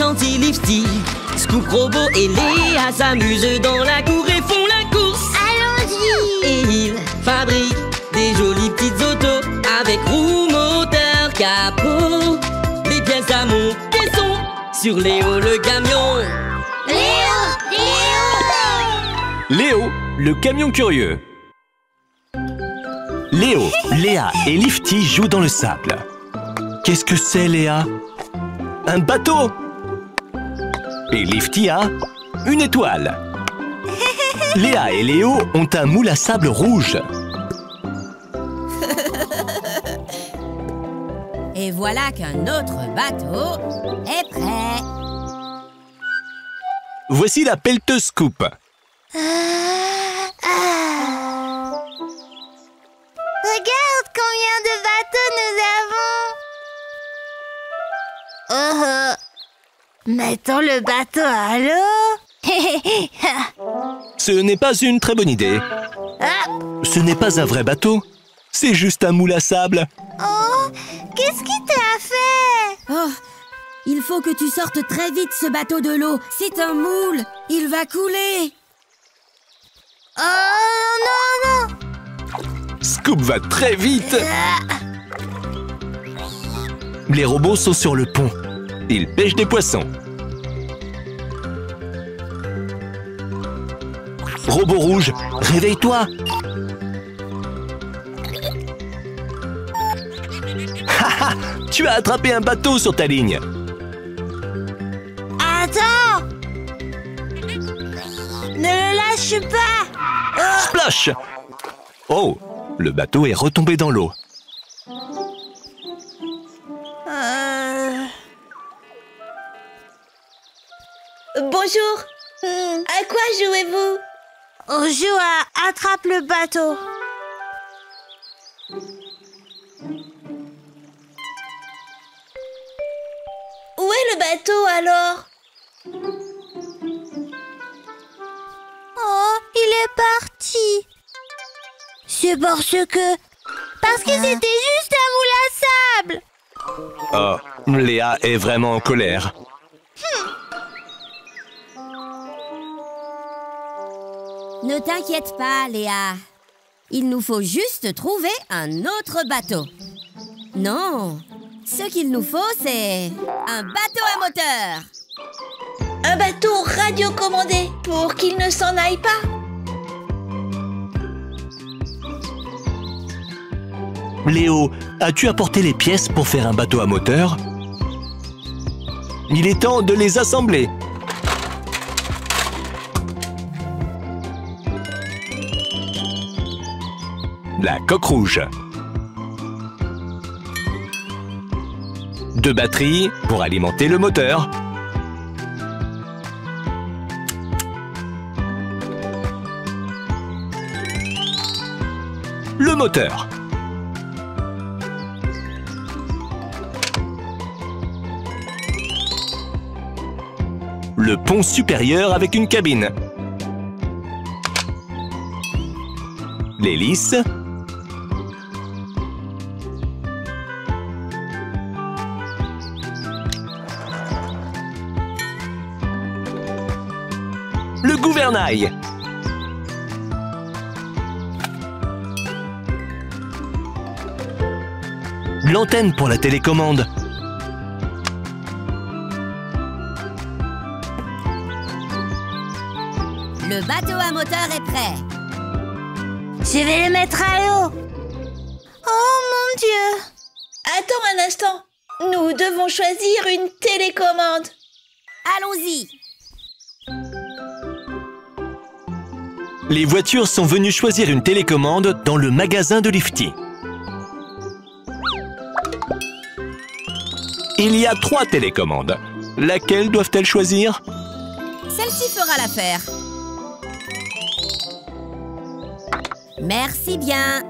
gentil Lifty. Scoop, Robot et Léa s'amusent dans la cour et font la course. Allons-y! Et ils fabriquent des jolies petites autos avec roues, moteur, capot. Les pièces à monter sont sur Léo le camion. Léo! Léo, le camion curieux. Léo, Léa et Lifty jouent dans le sable. Qu'est-ce que c'est, Léa? Un bateau! Et Lifty a une étoile. Léa et Léo ont un moule à sable rouge. Et voilà qu'un autre bateau est prêt. Voici la pelleteuse Scoop. Regarde combien de bateaux nous avons. Mettons le bateau à l'eau. Ce n'est pas une très bonne idée. Ce n'est pas un vrai bateau. C'est juste un moule à sable. Oh, qu'est-ce qui t'a fait? Oh, il faut que tu sortes très vite ce bateau de l'eau. C'est un moule. Il va couler. Oh non. Scoop va très vite. Les robots sont sur le pont. Ils pêchent des poissons. Robot rouge, réveille-toi. Haha, tu as attrapé un bateau sur ta ligne. Attends! Ne le lâche pas! Splash! Oh, le bateau est retombé dans l'eau. Bonjour. À quoi jouez-vous? On joue à Attrape le bateau. Où est le bateau alors? Oh, il est parti. C'est parce que c'était juste un moule à sable. Oh, Léa est vraiment en colère. Ne t'inquiète pas, Léa. Il nous faut juste trouver un autre bateau. Non, ce qu'il nous faut, c'est un bateau à moteur. Un bateau radiocommandé pour qu'il ne s'en aille pas. Léo, as-tu apporté les pièces pour faire un bateau à moteur? Il est temps de les assembler. La coque rouge. 2 batteries pour alimenter le moteur. Le moteur. Le pont supérieur avec une cabine. L'hélice. Le gouvernail. L'antenne pour la télécommande. Le bateau à moteur est prêt. Je vais le mettre à l'eau. Oh mon Dieu. Attends un instant. Nous devons choisir une télécommande. Allons-y. Les voitures sont venues choisir une télécommande dans le magasin de Lifty. Il y a 3 télécommandes. Laquelle doivent-elles choisir? Celle-ci fera l'affaire. Merci bien.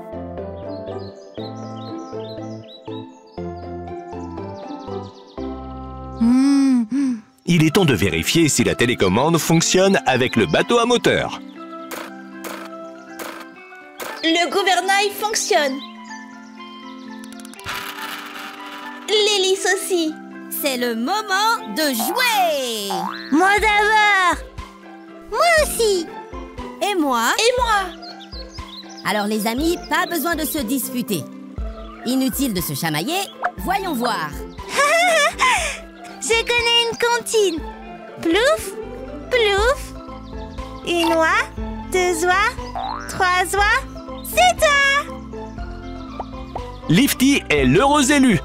Il est temps de vérifier si la télécommande fonctionne avec le bateau à moteur. Le gouvernail fonctionne. L'hélice aussi. c'est le moment de jouer. Moi d'abord. Moi aussi. Et moi? Et moi? Alors les amis, pas besoin de se disputer. Inutile de se chamailler, voyons voir. Je connais une comptine. Plouf, plouf. Une oie, deux oies, trois oies. C'est toi! Lifty est l'heureux élu.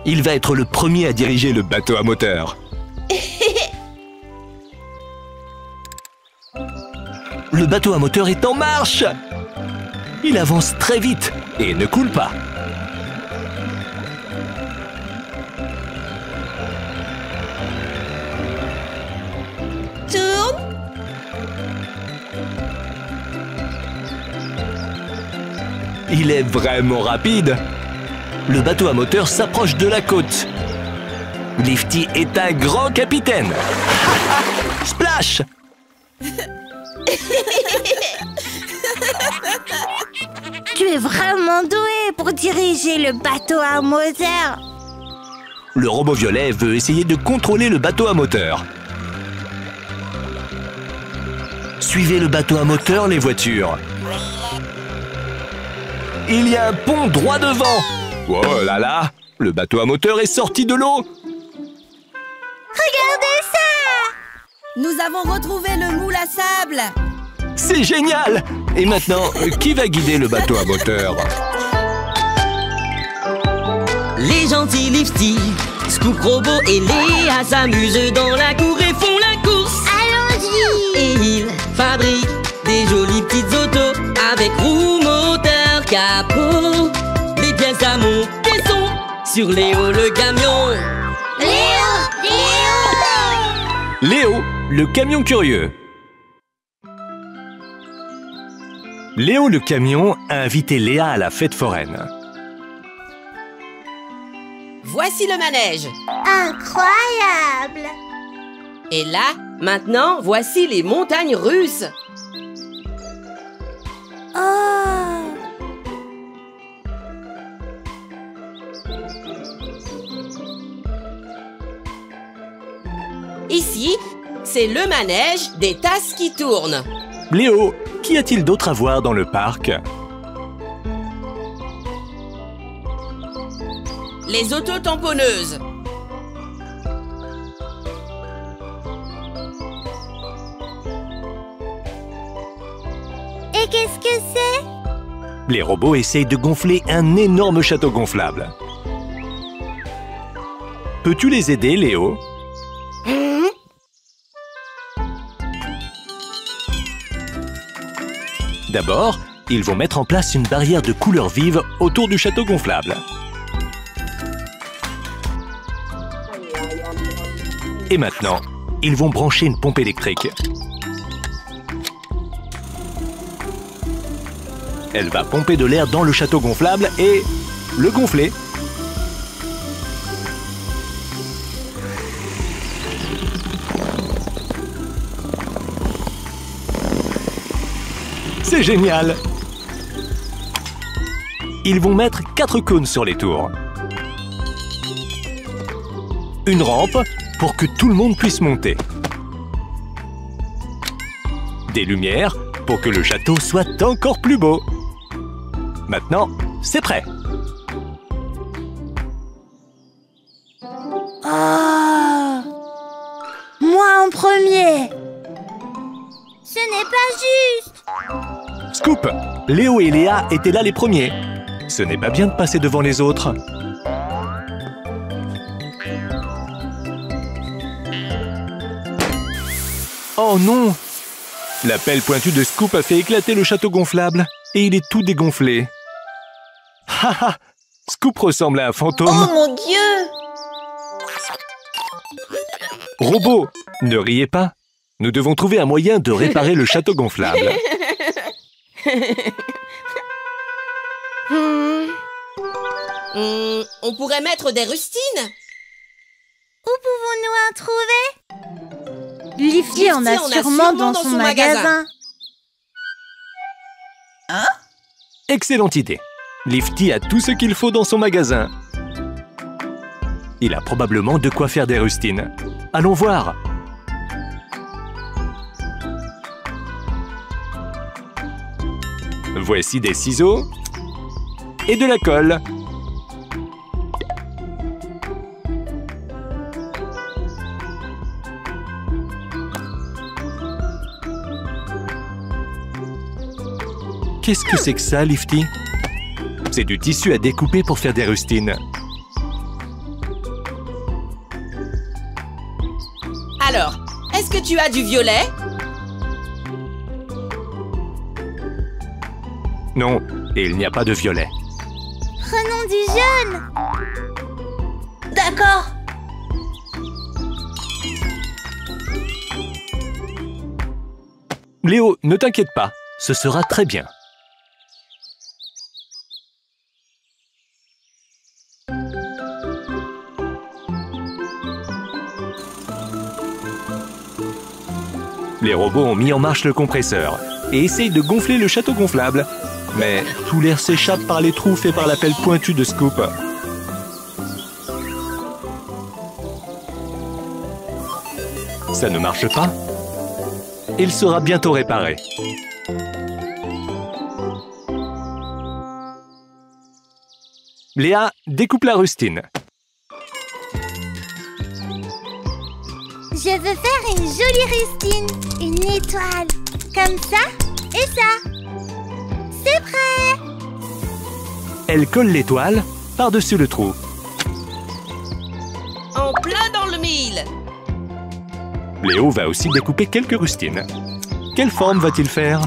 Il va être le premier à diriger le bateau à moteur. Le bateau à moteur est en marche. Il avance très vite et ne coule pas. Tourne. Il est vraiment rapide. Le bateau à moteur s'approche de la côte. Lifty est un grand capitaine. Splash! Tu es vraiment doué pour diriger le bateau à moteur. Le robot violet veut essayer de contrôler le bateau à moteur. Suivez le bateau à moteur, les voitures. Il y a un pont droit devant. Oh là là, le bateau à moteur est sorti de l'eau. Regardez ça! Nous avons retrouvé le moule à sable. C'est génial! Et maintenant, qui va guider le bateau à moteur? Les gentils Lifty, Scoop, Robot et Léa s'amusent dans la cour et font la course. Allons-y! Et ils fabriquent des jolies petites autos avec roue, moteur, capot. Les pièces à monter sont sur Léo le camion. Léo! Léo! Léo, le camion curieux. Léo le camion a invité Léa à la fête foraine. Voici le manège. Incroyable! Et là, maintenant, voici les montagnes russes. Oh! Ici, c'est le manège des tasses qui tournent. Léo, qu'y a-t-il d'autre à voir dans le parc? Les auto-tamponneuses. Et qu'est-ce que c'est? Les robots essayent de gonfler un énorme château gonflable. Peux-tu les aider, Léo? D'abord, ils vont mettre en place une barrière de couleur vive autour du château gonflable. Et maintenant, ils vont brancher une pompe électrique. Elle va pomper de l'air dans le château gonflable et le gonfler. C'est génial! Ils vont mettre 4 cônes sur les tours. Une rampe pour que tout le monde puisse monter. Des lumières pour que le château soit encore plus beau. Maintenant, c'est prêt. Oh! Moi en premier! Ce n'est pas juste! Scoop! Léo et Léa étaient là les premiers. Ce n'est pas bien de passer devant les autres. Oh non! La pelle pointue de Scoop a fait éclater le château gonflable et il est tout dégonflé. Haha! Scoop ressemble à un fantôme. Oh mon Dieu! Robot, ne riez pas. Nous devons trouver un moyen de réparer le château gonflable. On pourrait mettre des rustines. Où pouvons-nous en trouver? Lifty en a sûrement dans son magasin. Hein? Excellente idée. Lifty a tout ce qu'il faut dans son magasin. Il a probablement de quoi faire des rustines. Allons voir. Voici des ciseaux et de la colle. Qu'est-ce que c'est que ça, Lifty? C'est du tissu à découper pour faire des rustines. Alors, est-ce que tu as du violet? Non, il n'y a pas de violet. Prenons du jaune. D'accord. Léo, ne t'inquiète pas, ce sera très bien. Les robots ont mis en marche le compresseur et essayent de gonfler le château gonflable. Mais tout l'air s'échappe par les trous faits par la pelle pointue de Scoop. Ça ne marche pas. Il sera bientôt réparé. Léa, découpe la rustine. Je veux faire une jolie rustine, une étoile, comme ça et ça. C'est prêt! Elle colle l'étoile par-dessus le trou. En plein dans le mille! Léo va aussi découper quelques rustines. Quelle forme va-t-il faire?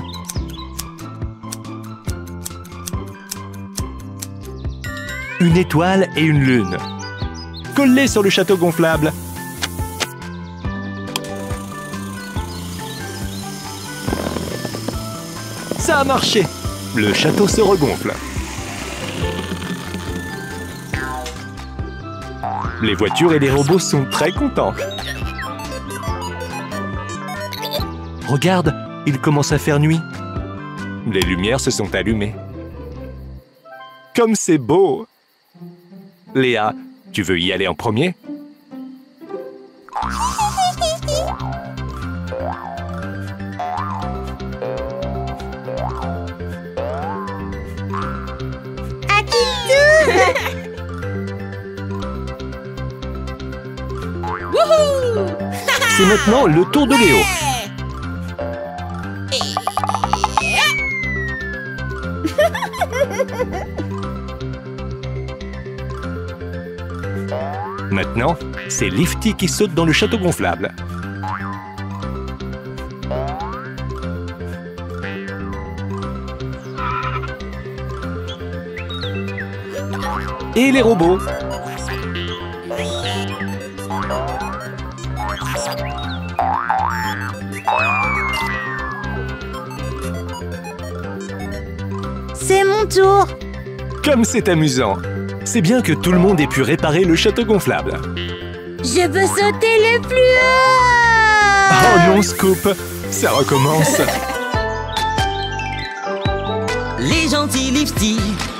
Une étoile et une lune. Colle-les sur le château gonflable. Ça a marché! Le château se regonfle. Les voitures et les robots sont très contents. Regarde, il commence à faire nuit. Les lumières se sont allumées. Comme c'est beau! Léa, tu veux y aller en premier? C'est maintenant le tour de Léo. Maintenant, c'est Lifty qui saute dans le château gonflable. Et les robots. C'est mon tour. Comme c'est amusant. C'est bien que tout le monde ait pu réparer le château gonflable. Je veux sauter le plus haut. Oh non, Scoop, ça recommence. Les gentils Lifty,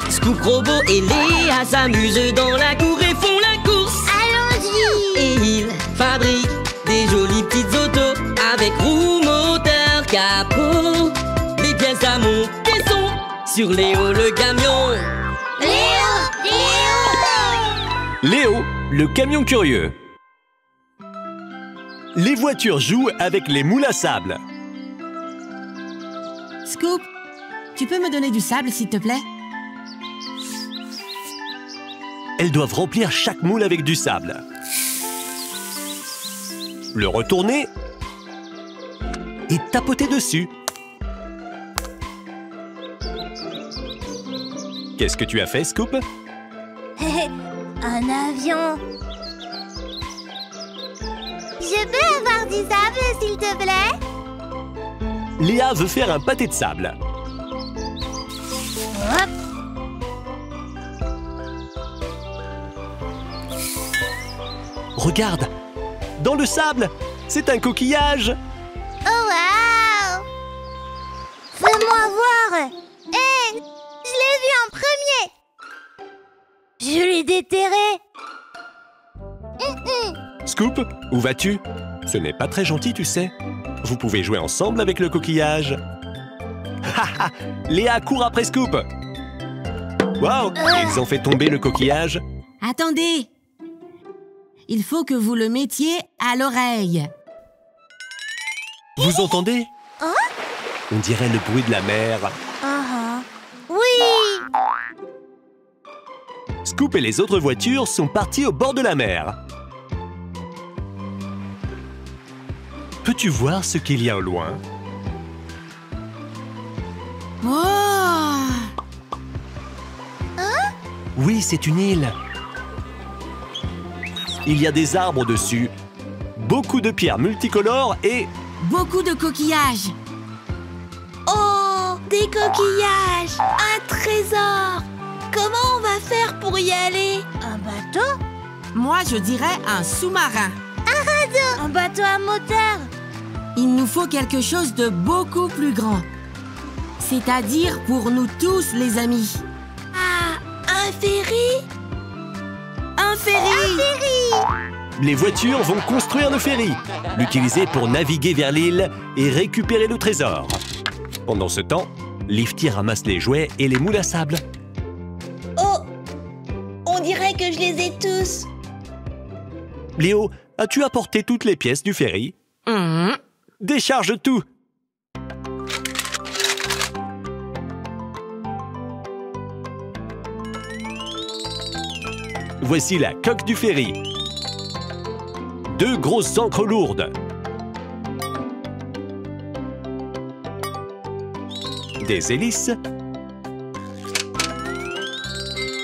Scoop Robot et Léa s'amusent dans la cour et font la course. Allons-y. Et ils fabriquent des jolies petites autos avec roues, moteur, capot. Les pièces à monter sont sur Léo le camion. Léo, le camion curieux. Les voitures jouent avec les moules à sable. Scoop, tu peux me donner du sable, s'il te plaît? Elles doivent remplir chaque moule avec du sable. Le retourner et tapoter dessus. Qu'est-ce que tu as fait, Scoop? Un avion. Je peux avoir du sable, s'il te plaît? Léa veut faire un pâté de sable. Hop. Regarde, dans le sable, c'est un coquillage. Oh, waouh! Fais-moi voir. Hé, je l'ai vu en premier. Je l'ai déterré. Scoop, où vas-tu? Ce n'est pas très gentil, tu sais. Vous pouvez jouer ensemble avec le coquillage. Haha, Léa court après Scoop. Wow, ils ont fait tomber le coquillage. Attendez! Il faut que vous le mettiez à l'oreille. Vous entendez? On dirait le bruit de la mer. Oui! Scoop et les autres voitures sont partis au bord de la mer. Peux-tu voir ce qu'il y a au loin? Oh! Oui, c'est une île. Il y a des arbres dessus, beaucoup de pierres multicolores et... Beaucoup de coquillages. Oh, des coquillages! Un trésor! Comment on va faire pour y aller? Un bateau? Moi, je dirais un sous-marin. Un bateau à moteur? Il nous faut quelque chose de beaucoup plus grand. C'est-à-dire pour nous tous, les amis. Ah, un ferry? Un ferry! Les voitures vont construire le ferry, l'utiliser pour naviguer vers l'île et récupérer le trésor. Pendant ce temps, Lifty ramasse les jouets et les moules à sable. Oh! On dirait que je les ai tous. Léo, as-tu apporté toutes les pièces du ferry? Décharge tout! Voici la coque du ferry. 2 grosses ancres lourdes. Des hélices.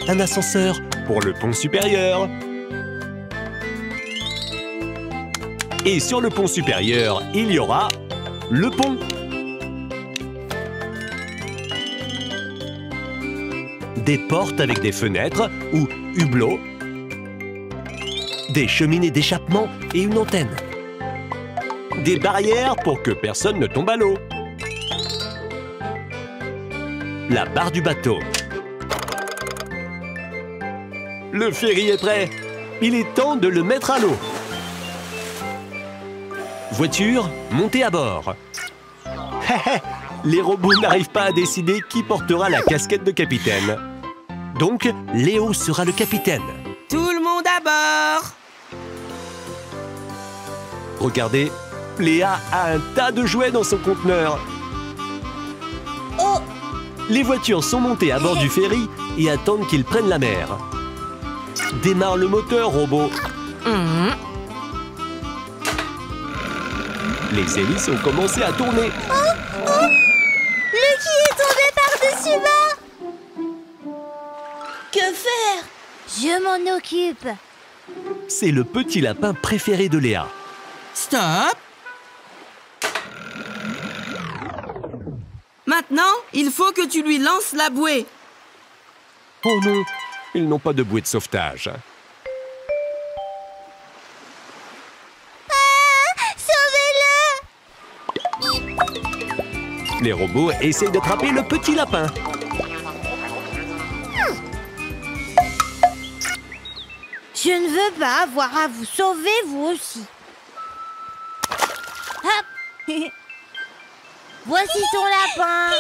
Un ascenseur pour le pont supérieur. Et sur le pont supérieur, il y aura le pont. Des portes avec des fenêtres ou hublots. Des cheminées d'échappement et une antenne. Des barrières pour que personne ne tombe à l'eau. La barre du bateau. Le ferry est prêt. Il est temps de le mettre à l'eau. Voiture, montez à bord. Les robots n'arrivent pas à décider qui portera la casquette de capitaine. Donc, Léo sera le capitaine. Tout le monde à bord! Regardez, Léa a un tas de jouets dans son conteneur. Oh! Les voitures sont montées à bord du ferry et attendent qu'il prenne la mer. Démarre le moteur, robot. Les hélices ont commencé à tourner. Lucky est tombé par-dessus bord! Que faire? Je m'en occupe. C'est le petit lapin préféré de Léa. Stop! Maintenant, il faut que tu lui lances la bouée. Oh non, ils n'ont pas de bouée de sauvetage. Sauvez-le! Les robots essayent d'attraper le petit lapin. Je ne veux pas avoir à vous sauver, vous aussi. Hop! Voici ton lapin.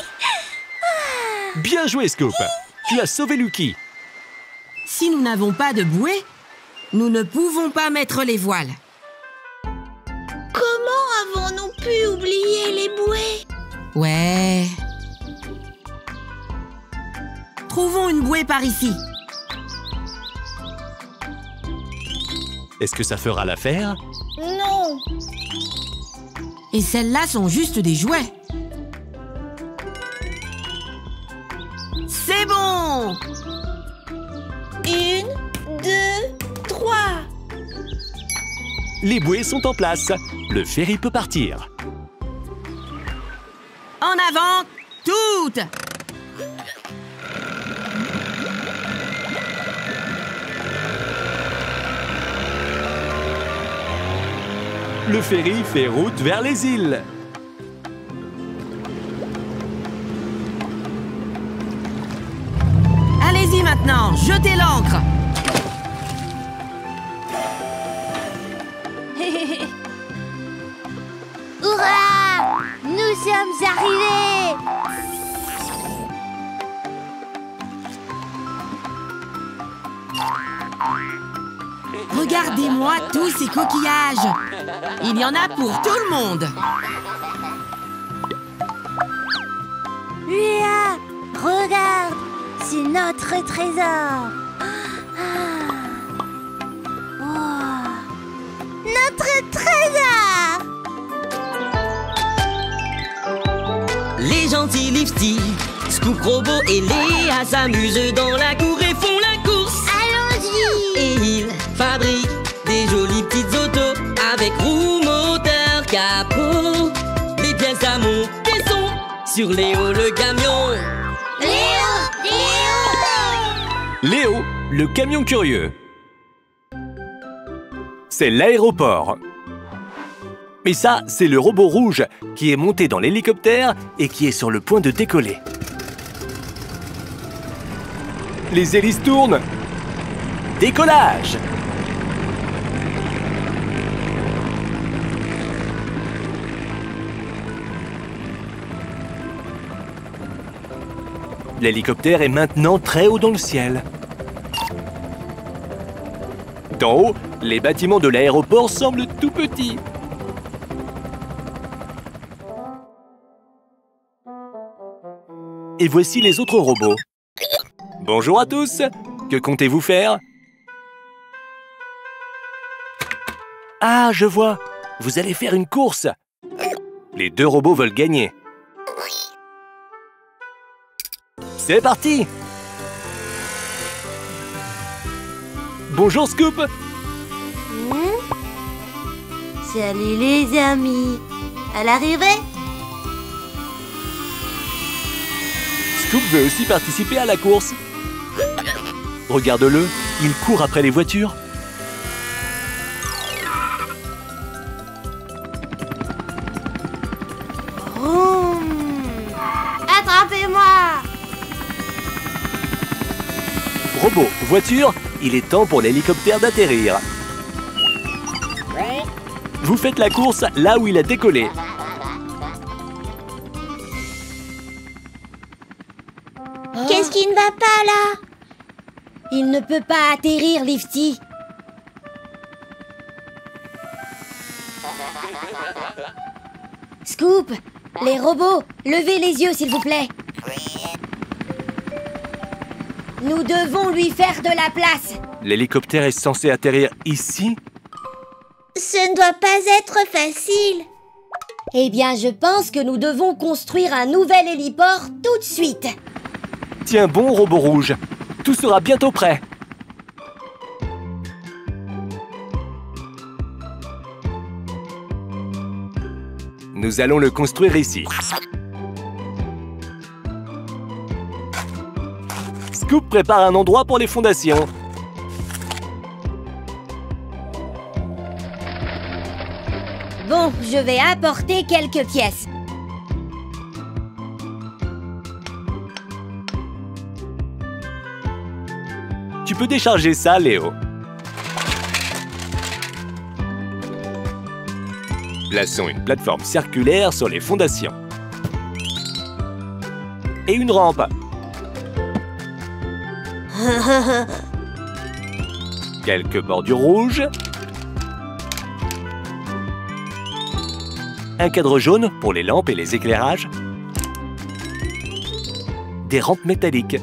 Bien joué, Scoop. Tu as sauvé Lucky. Si nous n'avons pas de bouée, nous ne pouvons pas mettre les voiles. Comment avons-nous pu oublier les bouées? Ouais. Trouvons une bouée par ici. Est-ce que ça fera l'affaire? Non. Et celles-là sont juste des jouets. C'est bon! 1, 2, 3. Les bouées sont en place. Le ferry peut partir. En avant, toutes! Le ferry fait route vers les îles. Allez-y maintenant, jetez l'ancre! Hurrah! Nous sommes arrivés! Regardez-moi tous ces coquillages. Il y en a pour tout le monde. Léa, regarde! C'est notre trésor! Wow. Notre trésor! Les gentils Lifty, Scoop, Robot et Léa s'amusent dans la cour et font la course. Allons-y! Et ils fabriquent des jolies petites autos avec roues, moteur, capot. Les pièces à monter sont sur Léo le camion. Léo! Léo, le camion curieux. C'est l'aéroport. Mais ça, c'est le robot rouge qui est monté dans l'hélicoptère et qui est sur le point de décoller. Les hélices tournent. Décollage! L'hélicoptère est maintenant très haut dans le ciel. D'en haut, les bâtiments de l'aéroport semblent tout petits. Et voici les autres robots. Bonjour à tous! Que comptez-vous faire? Ah, je vois! Vous allez faire une course! Les deux robots veulent gagner. C'est parti! Bonjour Scoop! Salut les amis! À l'arrivée! Scoop veut aussi participer à la course. Regarde-le, il court après les voitures. Attrapez-moi! Robot, voiture, il est temps pour l'hélicoptère d'atterrir. Vous faites la course là où il a décollé. Qu'est-ce qui ne va pas là? Il ne peut pas atterrir, Lifty. Scoop, les robots, levez les yeux, s'il vous plaît. Nous devons lui faire de la place. L'hélicoptère est censé atterrir ici? Ce ne doit pas être facile. Eh bien, je pense que nous devons construire un nouvel héliport tout de suite. Tiens bon, robot rouge. Tout sera bientôt prêt. Nous allons le construire ici. Scoop prépare un endroit pour les fondations. Bon, je vais apporter quelques pièces. Tu peux décharger ça, Léo. Plaçons une plateforme circulaire sur les fondations. Et une rampe. Quelques bordures rouges. Un cadre jaune pour les lampes et les éclairages. Des rampes métalliques.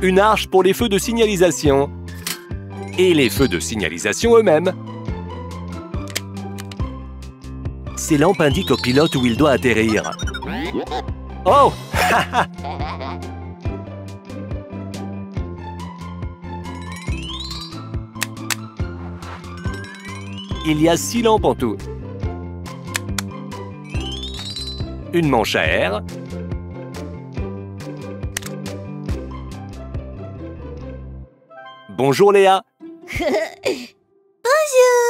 Une arche pour les feux de signalisation. Et les feux de signalisation eux-mêmes. Ces lampes indiquent au pilote où il doit atterrir. Oh! Il y a 6 lampes en tout. Une manche à air. Bonjour Léa. Bonjour!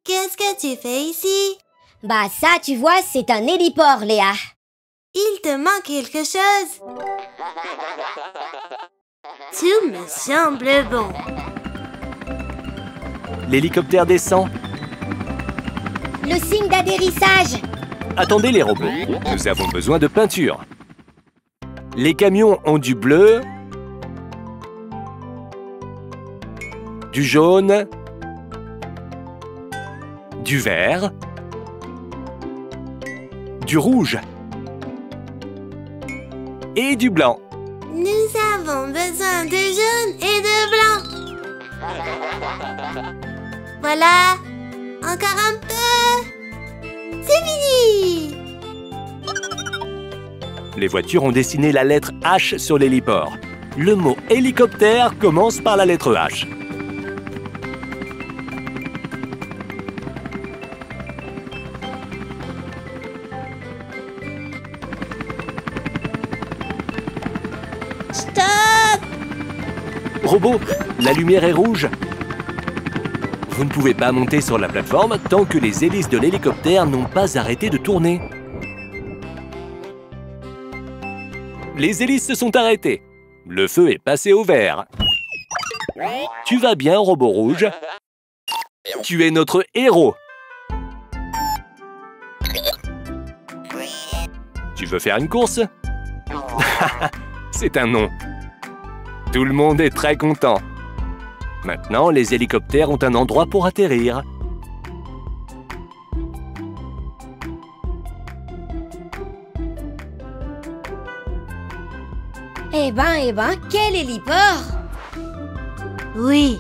Qu'est-ce que tu fais ici? Bah ça, tu vois, c'est un héliport, Léa. Il te manque quelque chose? Tout me semble bon. L'hélicoptère descend. Le signe d'atterrissage. Attendez les robots, nous avons besoin de peinture. Les camions ont du bleu, du jaune, du vert, du rouge et du blanc. Nous avons besoin de jaune et de blanc. Voilà, encore un peu. C'est fini. Les voitures ont dessiné la lettre H sur l'héliport. Le mot hélicoptère commence par la lettre H. Stop! Robot, la lumière est rouge. Vous ne pouvez pas monter sur la plateforme tant que les hélices de l'hélicoptère n'ont pas arrêté de tourner. Les hélices se sont arrêtées. Le feu est passé au vert. Tu vas bien, robot rouge? Tu es notre héros. Tu veux faire une course? C'est un non. Tout le monde est très content. Maintenant, les hélicoptères ont un endroit pour atterrir. Eh ben, quel héliport! Oui,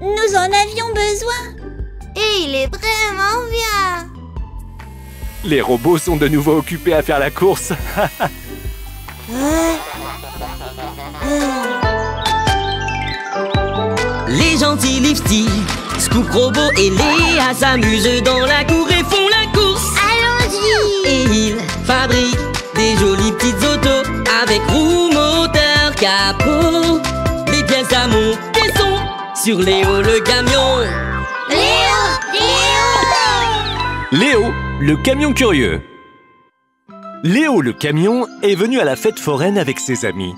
nous en avions besoin. Et il est vraiment bien. Les robots sont de nouveau occupés à faire la course. Les gentils Lifty, Scoop, Robot et Léa s'amusent dans la cour et font la course. Allons-y. Et ils fabriquent des jolies petites autos avec roues, moteur, capot, des pièces à monter son sur Léo le camion. Léo, le camion curieux. Léo le camion est venu à la fête foraine avec ses amis.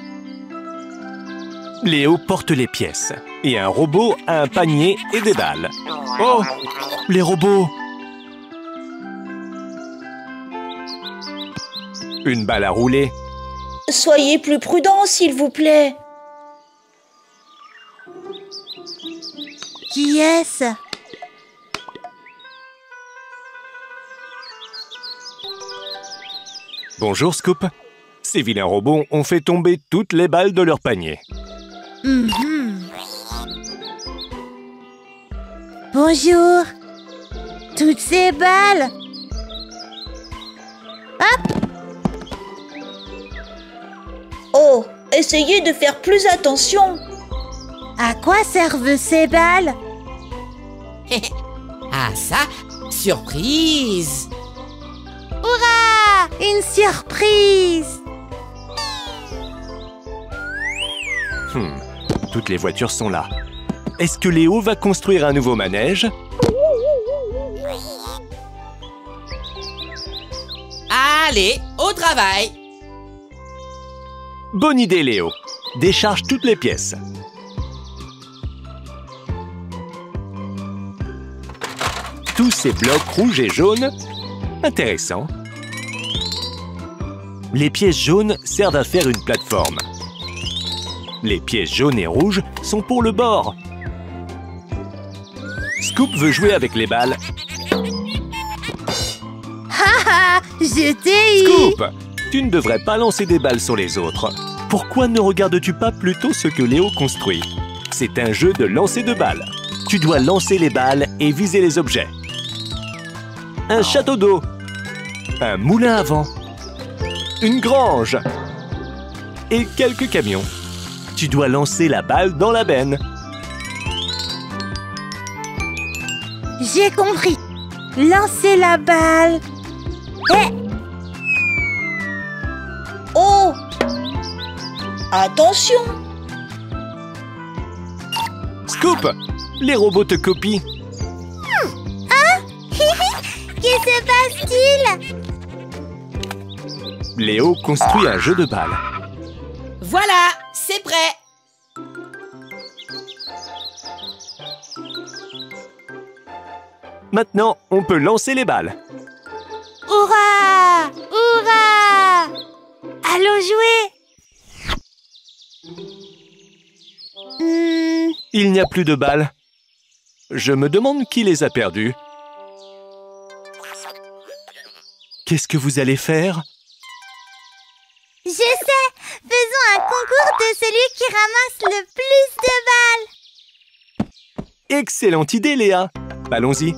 Léo porte les pièces et un robot a un panier et des balles. Oh, les robots! Une balle à rouler. Soyez plus prudents, s'il vous plaît. Qui est-ce? Bonjour Scoop. Ces vilains robots ont fait tomber toutes les balles de leur panier. Bonjour. Toutes ces balles. Hop. Oh, essayez de faire plus attention. À quoi servent ces balles? Ah ça, surprise! Hurrah! Une surprise! Toutes les voitures sont là. Est-ce que Léo va construire un nouveau manège? Allez, au travail! Bonne idée, Léo. Décharge toutes les pièces. Tous ces blocs rouges et jaunes. Intéressant. Les pièces jaunes servent à faire une plateforme. Les pièces jaunes et rouges sont pour le bord. Scoop veut jouer avec les balles. Haha, je t'ai eu! Scoop! Tu ne devrais pas lancer des balles sur les autres. Pourquoi ne regardes-tu pas plutôt ce que Léo construit? C'est un jeu de lancer de balles. Tu dois lancer les balles et viser les objets. Un château d'eau. Un moulin à vent. Une grange. Et quelques camions. Tu dois lancer la balle dans la benne. J'ai compris. Lancez la balle. Oh! Attention! Scoop! Les robots te copient. Que se passe-t-il? Léo construit un jeu de balles. Voilà, c'est prêt! Maintenant, on peut lancer les balles. Hurrah! Hurrah! Allons jouer! Il n'y a plus de balles. Je me demande qui les a perdues. Qu'est-ce que vous allez faire? Je sais! Faisons un concours de celui qui ramasse le plus de balles! Excellente idée, Léa! Allons-y.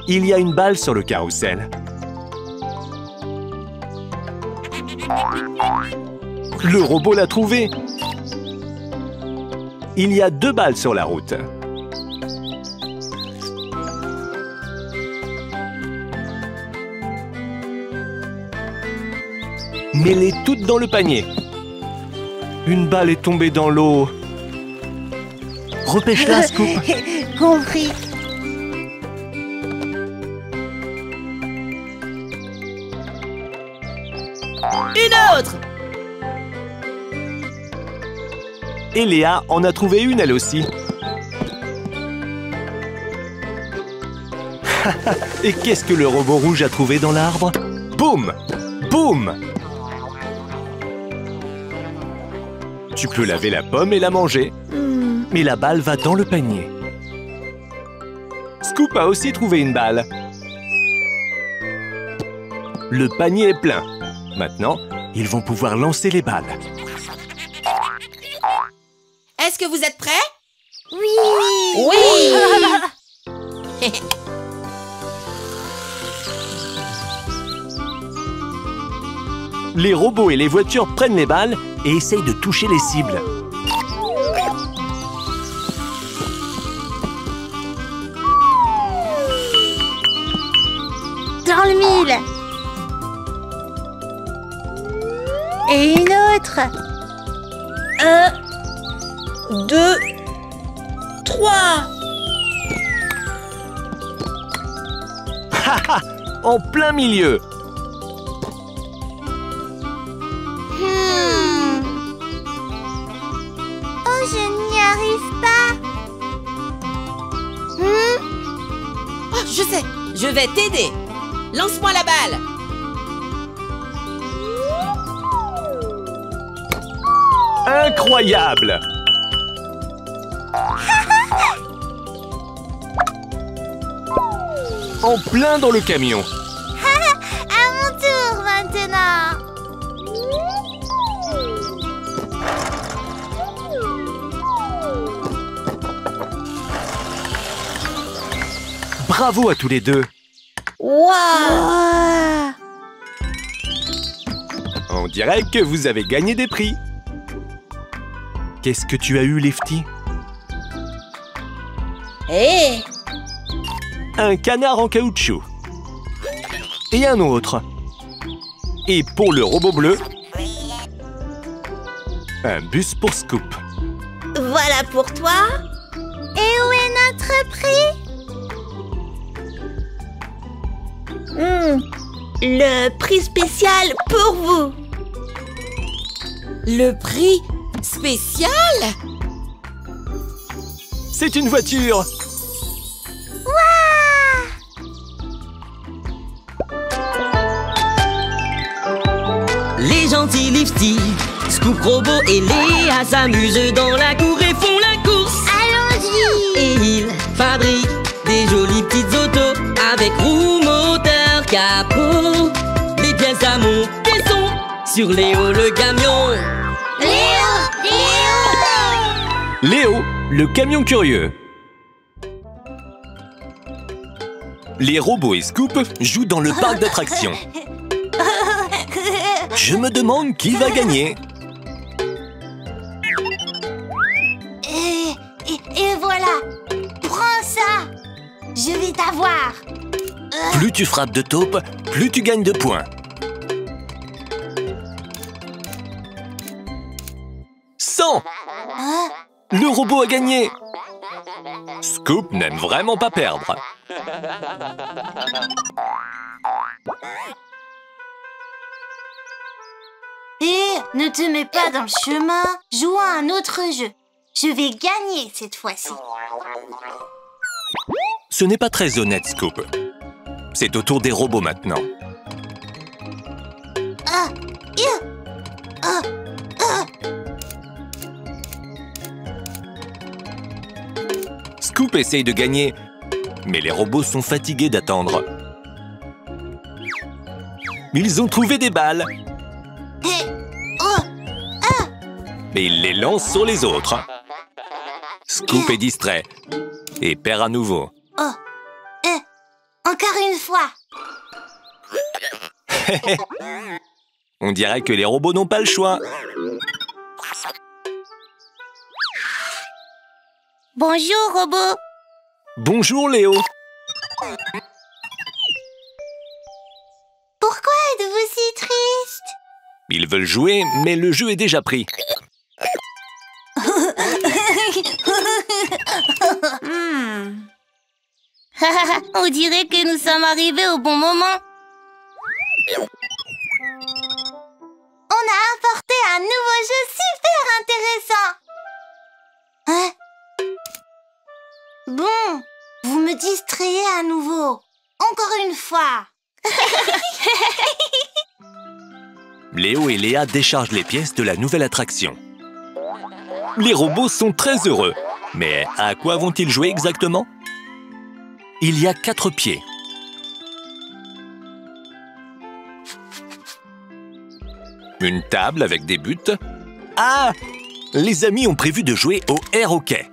Il y a une balle sur le carrousel. Le robot l'a trouvée. Il y a 2 balles sur la route. Mets-les toutes dans le panier. Une balle est tombée dans l'eau. Repêche-la, Scoop. Compris. Une autre! Et Léa en a trouvé une elle aussi. Et qu'est-ce que le robot rouge a trouvé dans l'arbre? Boum! Boum! Tu peux laver la pomme et la manger. Mais la balle va dans le panier. Scoop a aussi trouvé une balle. Le panier est plein. Maintenant, ils vont pouvoir lancer les balles. Est-ce que vous êtes prêts? Oui! Oui! Les robots et les voitures prennent les balles et essayent de toucher les cibles. Dans le mille! Et une autre! 1, 2, 3. Haha! En plein milieu! Oh, je n'y arrive pas! Oh, je sais, je vais t'aider. Lance-moi la balle. Incroyable! En plein dans le camion. À mon tour maintenant! Bravo à tous les deux. Wow! On dirait que vous avez gagné des prix. Qu'est-ce que tu as eu, Lifty? Hé! Un canard en caoutchouc. Et un autre. Et pour le robot bleu, un bus pour Scoop. Voilà pour toi. Et où est notre prix? Le prix spécial pour vous. Le prix spécial? C'est une voiture. Les gentils Lifty, Scoop, Robot et Léa s'amusent dans la cour et font la course. Allons-y! Et ils fabriquent des jolies petites autos avec roues, moteur, capot. Des pièces à monter sont sur Léo le camion. Léo, le camion curieux. Les robots et Scoop jouent dans le parc d'attractions. Je me demande qui va gagner. Et voilà! Prends ça! Je vais t'avoir! Plus tu frappes de taupe, plus tu gagnes de points. 100! Le robot a gagné. Scoop n'aime vraiment pas perdre. Ne te mets pas dans le chemin, joue à un autre jeu. Je vais gagner cette fois-ci. Ce n'est pas très honnête, Scoop. C'est au tour des robots maintenant. Scoop essaye de gagner, mais les robots sont fatigués d'attendre. Ils ont trouvé des balles. Et ils les lancent sur les autres. Scoop est distrait et perd à nouveau. Encore une fois. On dirait que les robots n'ont pas le choix. Bonjour, robot. Bonjour, Léo. Pourquoi êtes-vous si triste? Ils veulent jouer, mais le jeu est déjà pris. On dirait que nous sommes arrivés au bon moment. On a apporté un nouveau jeu super intéressant. Hein? Bon, vous me distrayez à nouveau. Encore une fois. Léo et Léa déchargent les pièces de la nouvelle attraction. Les robots sont très heureux. Mais à quoi vont-ils jouer exactement? Il y a 4 pieds. Une table avec des buts. Ah! Les amis ont prévu de jouer au air hockey.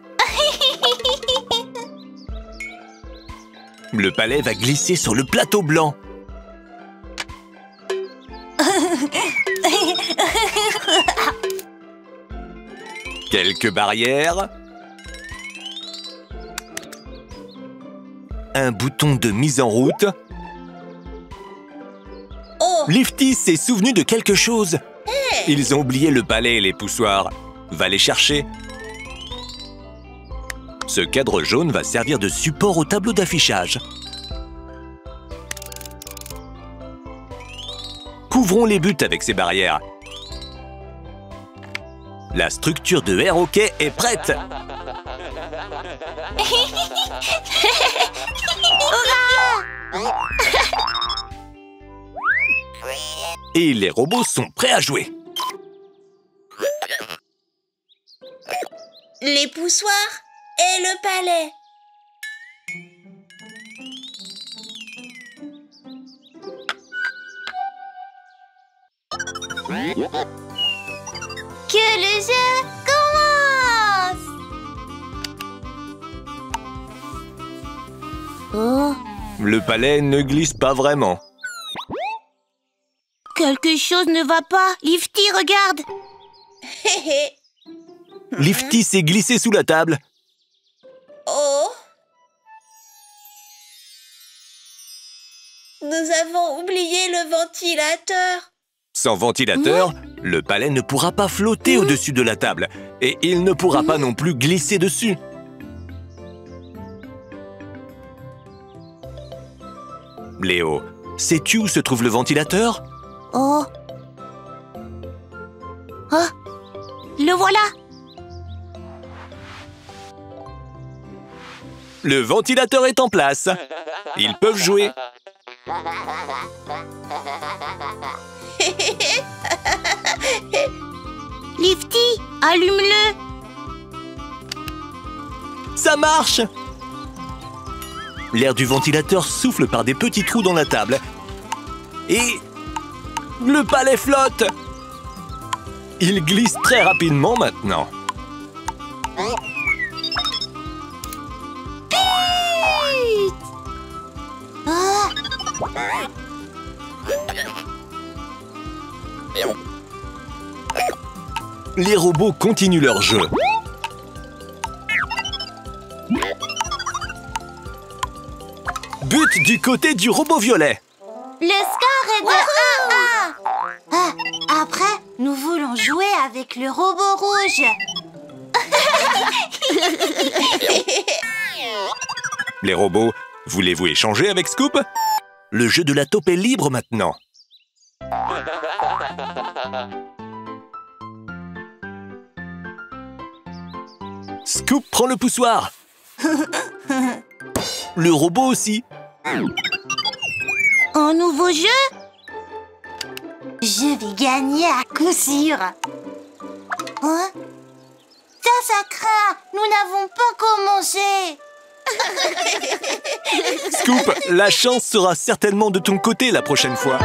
Le palais va glisser sur le plateau blanc. Quelques barrières. Un bouton de mise en route. Oh! Lifty s'est souvenu de quelque chose. Ils ont oublié le palais et les poussoirs. Va les chercher. Ce cadre jaune va servir de support au tableau d'affichage. Couvrons les buts avec ces barrières. La structure de air hockey est prête. Et les robots sont prêts à jouer. Les poussoirs et le palais. Que le jeu commence! Oh, Le palais ne glisse pas vraiment. quelque chose ne va pas. Lifty, regarde. Hé hé. Lifty s'est glissé sous la table. Oh. Nous avons oublié le ventilateur. Sans ventilateur, le palais ne pourra pas flotter au-dessus de la table. Et il ne pourra pas non plus glisser dessus. Léo, sais-tu où se trouve le ventilateur? Oh. Oh, le voilà. Le ventilateur est en place. Ils peuvent jouer. Lifty, allume-le. Ça marche! L'air du ventilateur souffle par des petits trous dans la table. Et le palais flotte! Il glisse très rapidement maintenant. Les robots continuent leur jeu. But du côté du robot violet. Le score est de 1-1. Après, nous voulons jouer avec le robot rouge. Les robots, voulez-vous échanger avec Scoop? Le jeu de la taupe est libre maintenant. Scoop prend le poussoir. Le robot aussi. Un nouveau jeu? Je vais gagner à coup sûr. Hein? Ça craint. Nous n'avons pas commencé. Scoop, la chance sera certainement de ton côté la prochaine fois.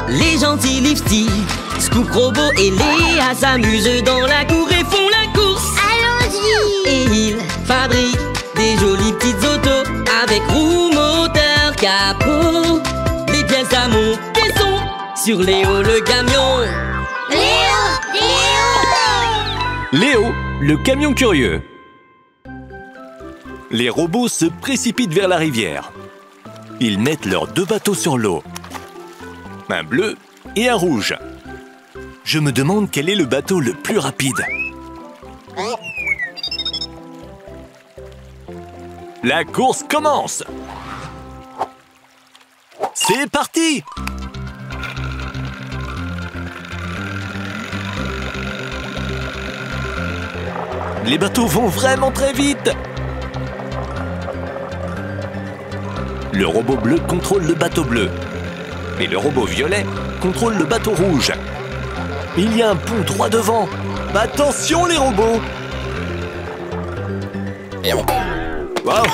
Les gentils Lifty, Scoop, Robot et Léa s'amusent dans la cour et font la course. Allons-y. Et ils fabriquent des jolies petites autos avec roues, moteur, capot. Des pièces à monter sont sur Léo le camion. Léo, le camion curieux. Les robots se précipitent vers la rivière. Ils mettent leurs 2 bateaux sur l'eau. Un bleu et un rouge. Je me demande quel est le bateau le plus rapide. La course commence. C'est parti! Les bateaux vont vraiment très vite. Le robot bleu contrôle le bateau bleu. Et le robot violet contrôle le bateau rouge. Il y a un pont droit devant. Attention les robots! Wow!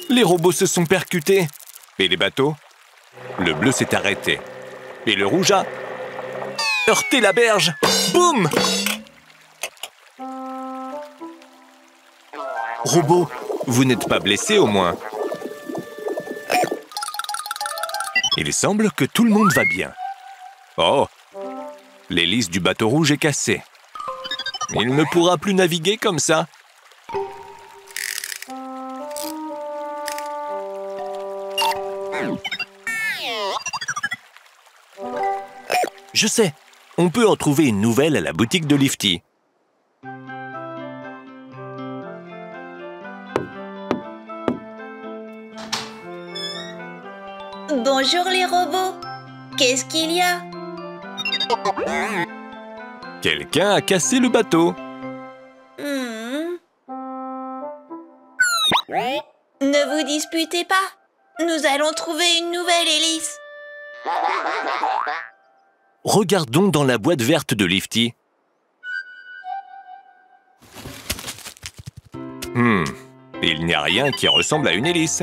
Les robots se sont percutés. Et les bateaux? Le bleu s'est arrêté. Et le rouge a heurté la berge. Boum! Robot, vous n'êtes pas blessé au moins? Il semble que tout le monde va bien. Oh! L'hélice du bateau rouge est cassée. Il ne pourra plus naviguer comme ça. Je sais, on peut en trouver une nouvelle à la boutique de Lifty. Bonjour les robots. Qu'est-ce qu'il y a? Quelqu'un a cassé le bateau. Ne vous disputez pas. Nous allons trouver une nouvelle hélice. Regardons dans la boîte verte de Lifty. Il n'y a rien qui ressemble à une hélice.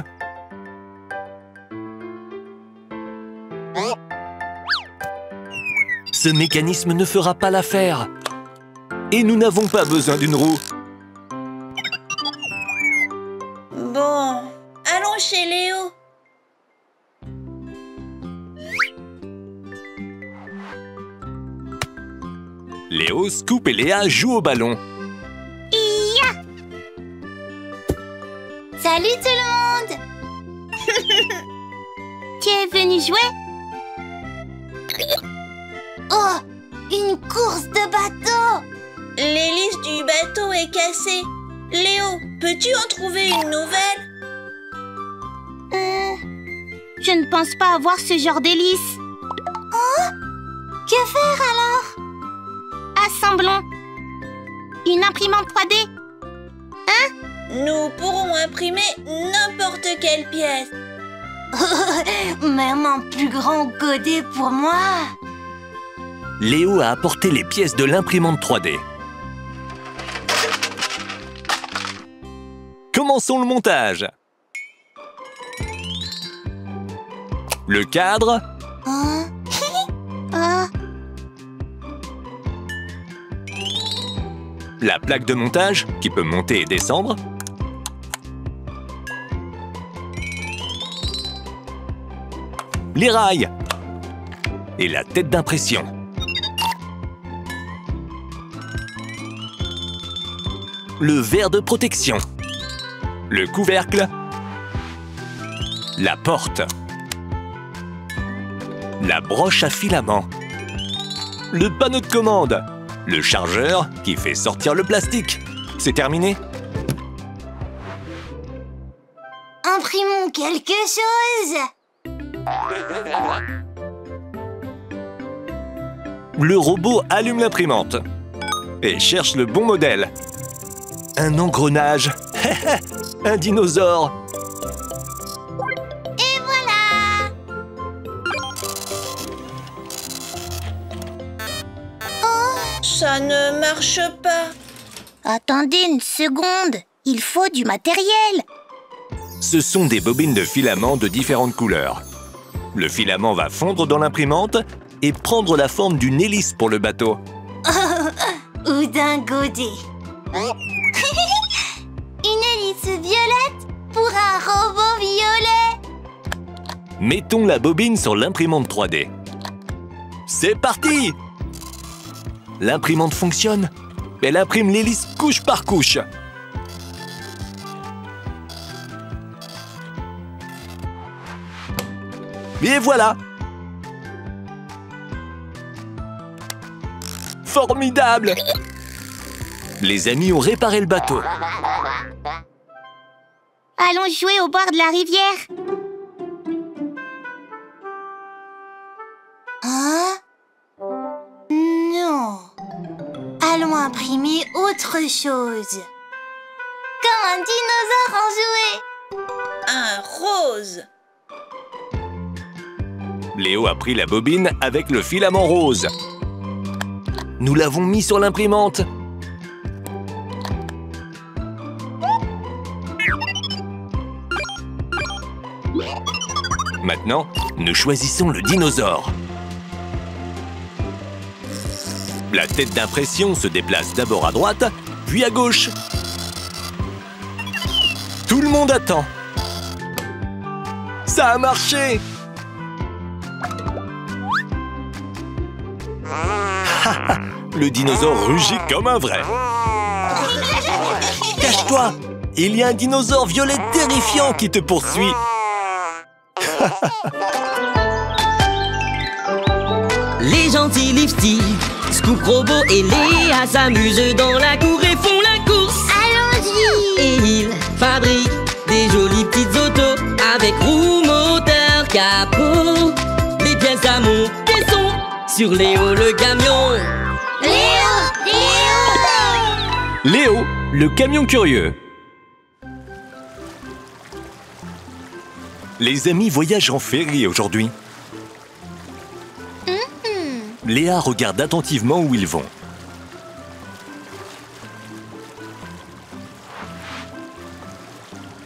Ce mécanisme ne fera pas l'affaire. Et nous n'avons pas besoin d'une roue. Bon, allons chez Léo. Léo, Scoop et Léa jouent au ballon. Salut tout le monde. Tu es venu jouer? Oh, une course de bateau. L'hélice du bateau est cassée. Léo, peux-tu en trouver une nouvelle? Je ne pense pas avoir ce genre d'hélice. Oh, que faire alors? Assemblons. Une imprimante 3D. Nous pourrons imprimer n'importe quelle pièce. Même un plus grand godet pour moi. Léo a apporté les pièces de l'imprimante 3D. Commençons le montage. Le cadre. La plaque de montage qui peut monter et descendre. Les rails. Et la tête d'impression. Le verre de protection. Le couvercle. La porte. La broche à filament. Le panneau de commande. Le chargeur qui fait sortir le plastique. C'est terminé? Imprimons quelque chose. Le robot allume l'imprimante. et cherche le bon modèle. Un engrenage. Un dinosaure. Et voilà! Ça ne marche pas. Attendez une seconde, il faut du matériel. Ce sont des bobines de filament de différentes couleurs. Le filament va fondre dans l'imprimante et prendre la forme d'une hélice pour le bateau. Ou d'un godet. Une hélice violette pour un robot violet. Mettons la bobine sur l'imprimante 3D. C'est parti! L'imprimante fonctionne. Elle imprime l'hélice couche par couche. Et voilà! Formidable! Les amis ont réparé le bateau. Allons jouer au bord de la rivière. Hein? Non. Allons imprimer autre chose. Comme un dinosaure en jouet. Un rose. Léo a pris la bobine avec le filament rose. Nous l'avons mis sur l'imprimante. Maintenant, nous choisissons le dinosaure. La tête d'impression se déplace d'abord à droite, puis à gauche. Tout le monde attend. Ça a marché! Le dinosaure rugit comme un vrai. Cache-toi! Il y a un dinosaure violet terrifiant qui te poursuit. Les gentils Lifty, Scoop, Robot et Léa s'amusent dans la cour et font la course. Allons-y! Et ils fabriquent des jolies petites autos avec roues, moteur, capot. Des pièces à monter sont sur Léo le camion. Léo! Léo, le camion curieux. Les amis voyagent en ferry aujourd'hui. Léa regarde attentivement où ils vont.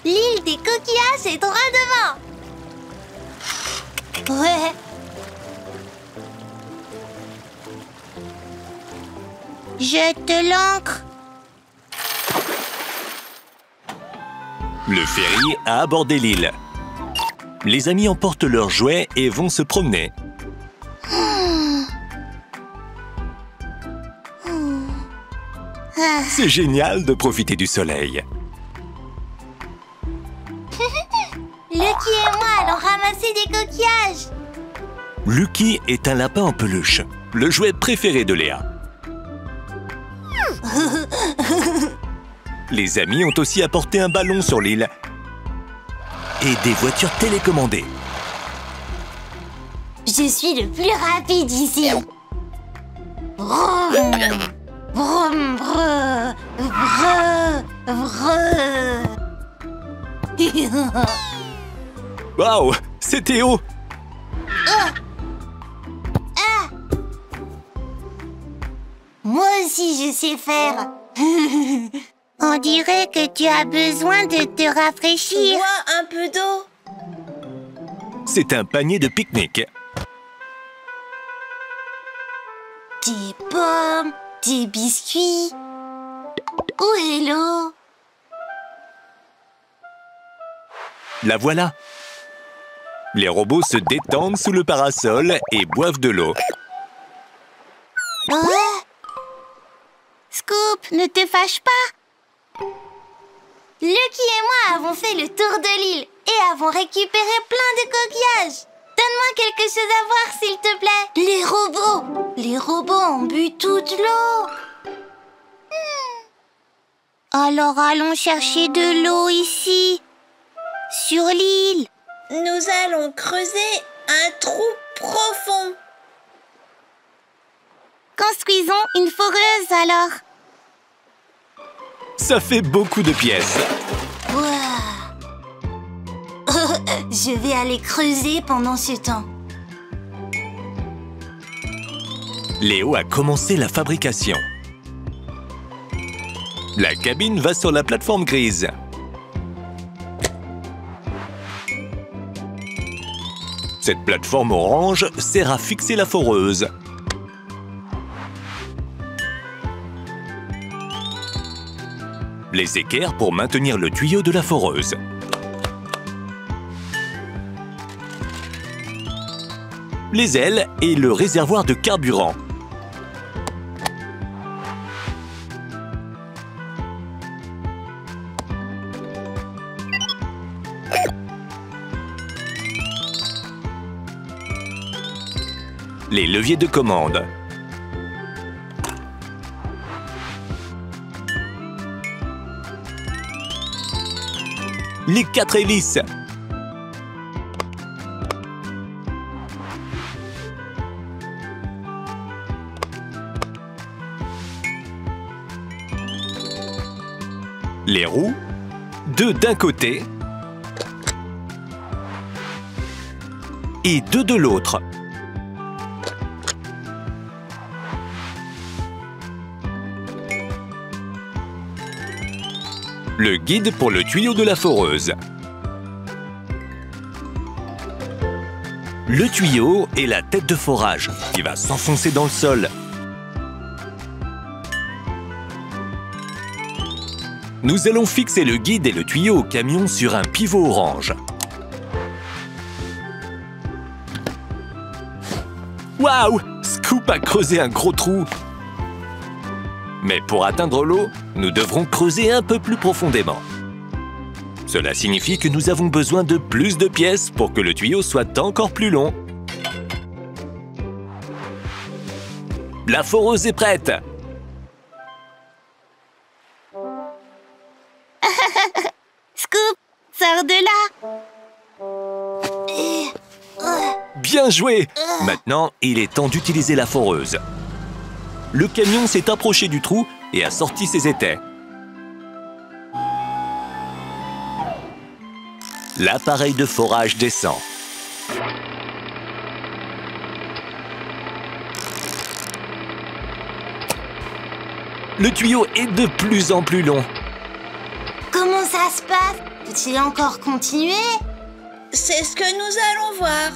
L'île des coquillages est droit devant. Ouais. Jette l'ancre. Le ferry a abordé l'île. Les amis emportent leurs jouets et vont se promener. C'est génial de profiter du soleil. Lucky et moi allons ramasser des coquillages. Lucky est un lapin en peluche, le jouet préféré de Léa. Les amis ont aussi apporté un ballon sur l'île et des voitures télécommandées. Je suis le plus rapide ici. Vroom, vroom, vroom, vroom, vroom. Waouh, c'est Théo! Moi aussi je sais faire. On dirait que tu as besoin de te rafraîchir. Bois un peu d'eau. C'est un panier de pique-nique. Des pommes, des biscuits. Où est l'eau? La voilà. Les robots se détendent sous le parasol et boivent de l'eau. Scoop, ne te fâche pas. Lucky et moi avons fait le tour de l'île et avons récupéré plein de coquillages. Donne-moi quelque chose à voir, s'il te plaît. Les robots ont bu toute l'eau. Alors allons chercher de l'eau ici, sur l'île. Nous allons creuser un trou profond. Construisons une foreuse alors. Ça fait beaucoup de pièces. Wow. Je vais aller creuser pendant ce temps. Léo a commencé la fabrication. La cabine va sur la plateforme grise. Cette plateforme orange sert à fixer la foreuse. Les équerres pour maintenir le tuyau de la foreuse. Les ailes et le réservoir de carburant. Les leviers de commande. Les 4 hélices. Les roues, 2 d'un côté et 2 de l'autre. Le guide pour le tuyau de la foreuse. Le tuyau est la tête de forage qui va s'enfoncer dans le sol. Nous allons fixer le guide et le tuyau au camion sur un pivot orange. Waouh! Scoop a creusé un gros trou. Mais pour atteindre l'eau, nous devrons creuser un peu plus profondément. Cela signifie que nous avons besoin de plus de pièces pour que le tuyau soit encore plus long. La foreuse est prête! Scoop, sors de là! Bien joué! Maintenant, il est temps d'utiliser la foreuse. Le camion s'est approché du trou et a sorti ses étais. L'appareil de forage descend. Le tuyau est de plus en plus long. Comment ça se passe? Faut-il encore continuer? C'est ce que nous allons voir.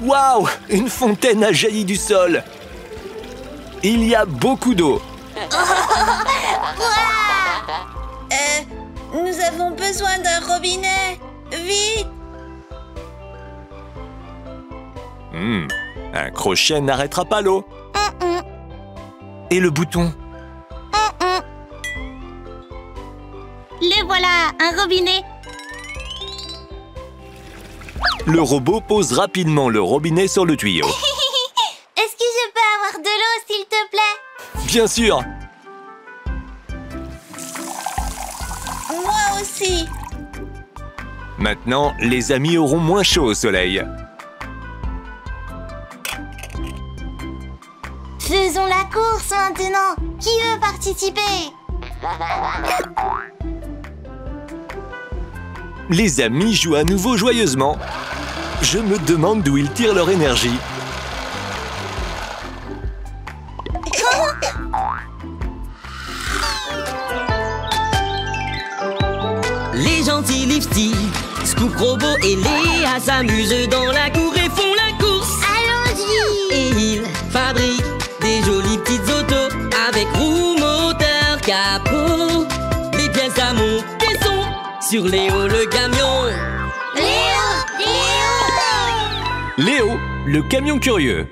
Waouh! Une fontaine a jailli du sol. Il y a beaucoup d'eau. Nous avons besoin d'un robinet. Vite! Un crochet n'arrêtera pas l'eau. Et le bouton? Le voilà, un robinet. Le robot pose rapidement le robinet sur le tuyau. Est-ce que je peux avoir de l'eau, s'il te plaît? Bien sûr! Moi aussi. Maintenant, les amis auront moins chaud au soleil. Faisons la course maintenant. Qui veut participer? Les amis jouent à nouveau joyeusement. Je me demande d'où ils tirent leur énergie. Les gentils Lifty, Scoop, Robot et Léa s'amusent dans la cour et font la course. Allons-y! Et ils fabriquent des jolies petites autos avec roues, moteur, capot. Les pièces à monter sont sur Léo le camion. Léo, le camion curieux.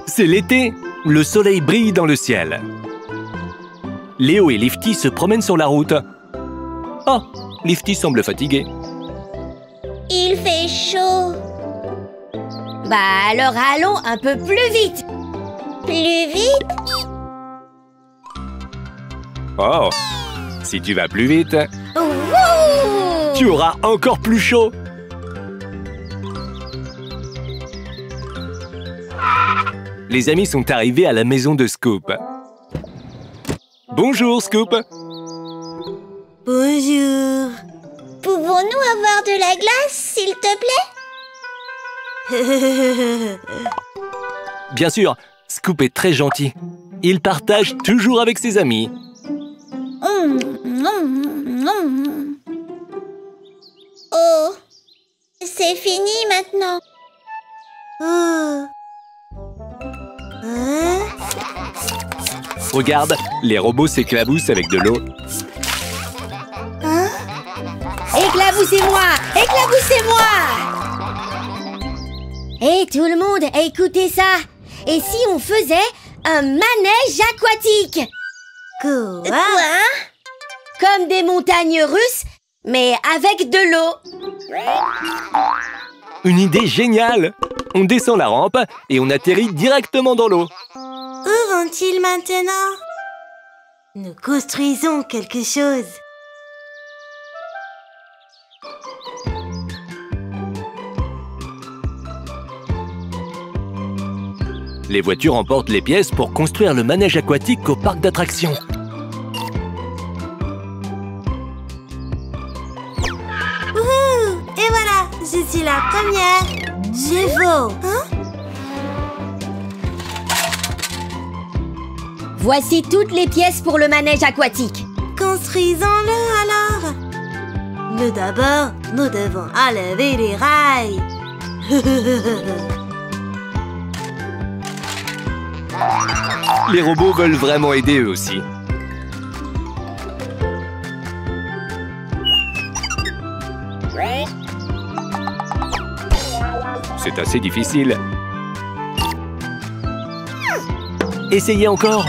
C'est l'été, le soleil brille dans le ciel. Léo et Lifty se promènent sur la route. Oh, Lifty semble fatigué. Il fait chaud. Bah alors allons un peu plus vite. Plus vite? Oh, si tu vas plus vite, Wouh! tu auras encore plus chaud. Les amis sont arrivés à la maison de Scoop. Bonjour, Scoop. Bonjour. Pouvons-nous avoir de la glace, s'il te plaît? Bien sûr, Scoop est très gentil. Il partage toujours avec ses amis. Oh, c'est fini maintenant. Oh. Hein? Regarde, les robots s'éclaboussent avec de l'eau. Éclaboussez-moi! Éclaboussez-moi! Hé, tout le monde, écoutez ça! Et si on faisait un manège aquatique? Quoi? Comme des montagnes russes, mais avec de l'eau. Une idée géniale! On descend la rampe et on atterrit directement dans l'eau. Où vont-ils maintenant? Nous construisons quelque chose. Les voitures emportent les pièces pour construire le manège aquatique au parc d'attractions. Wouhou! Et voilà, je suis la première. Je vaux. Hein? Voici toutes les pièces pour le manège aquatique. Construisons-le alors. Mais d'abord, nous devons enlever les rails. Les robots veulent vraiment aider eux aussi. C'est assez difficile. Essayez encore.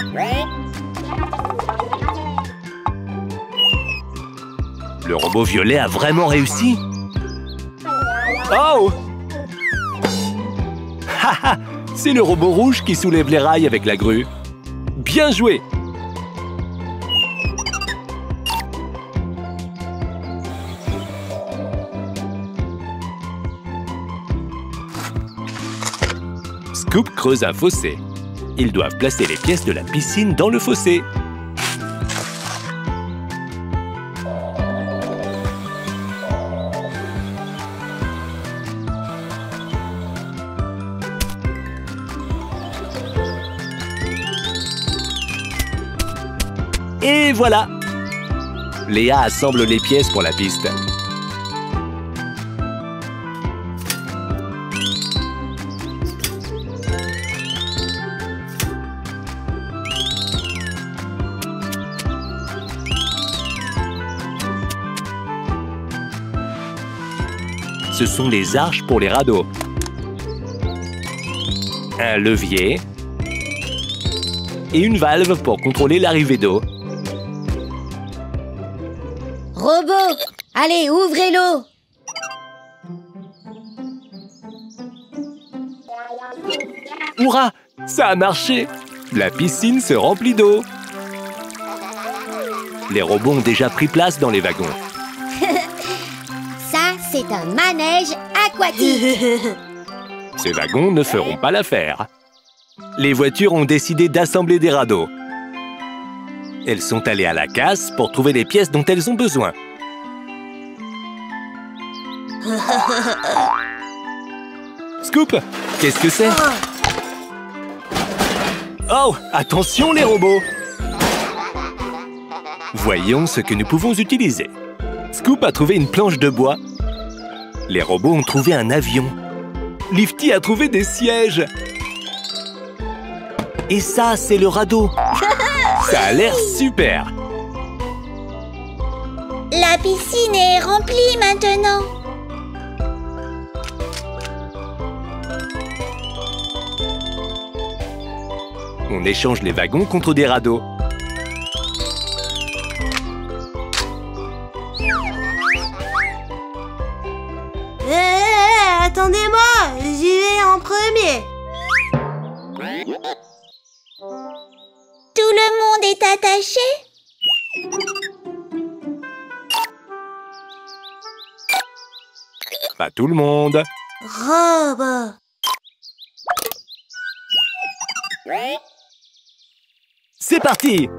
Le robot violet a vraiment réussi. Oh! Haha! C'est le robot rouge qui soulève les rails avec la grue. Bien joué! Scoop creuse un fossé. Ils doivent placer les pièces de la piscine dans le fossé. Et voilà! Léa assemble les pièces pour la piste. Ce sont les arches pour les radeaux. Un levier et une valve pour contrôler l'arrivée d'eau. Robot, allez, ouvrez l'eau. Hurrah! Ça a marché! La piscine se remplit d'eau. Les robots ont déjà pris place dans les wagons. Ça, c'est un manège aquatique. Ces wagons ne feront pas l'affaire. Les voitures ont décidé d'assembler des radeaux. Elles sont allées à la casse pour trouver les pièces dont elles ont besoin. Scoop, qu'est-ce que c'est? Oh, attention les robots! Voyons ce que nous pouvons utiliser. Scoop a trouvé une planche de bois. Les robots ont trouvé un avion. Lifty a trouvé des sièges. Et ça, c'est le radeau. Ça a l'air super. La piscine est remplie maintenant. On échange les wagons contre des radeaux. Attendez-moi, j'y vais en premier. Tout le monde est attaché? Pas tout le monde. Robot. C'est parti!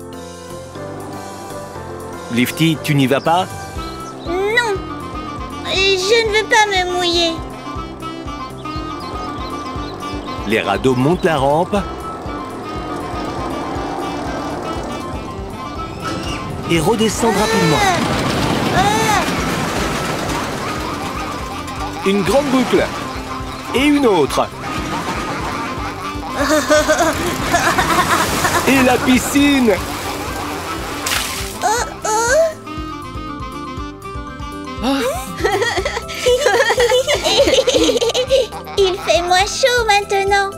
Lifty, tu n'y vas pas? Non, je ne veux pas me mouiller. Les radeaux montent la rampe et redescendent rapidement. Une grande boucle et une autre. Et la piscine. Il fait moins chaud maintenant.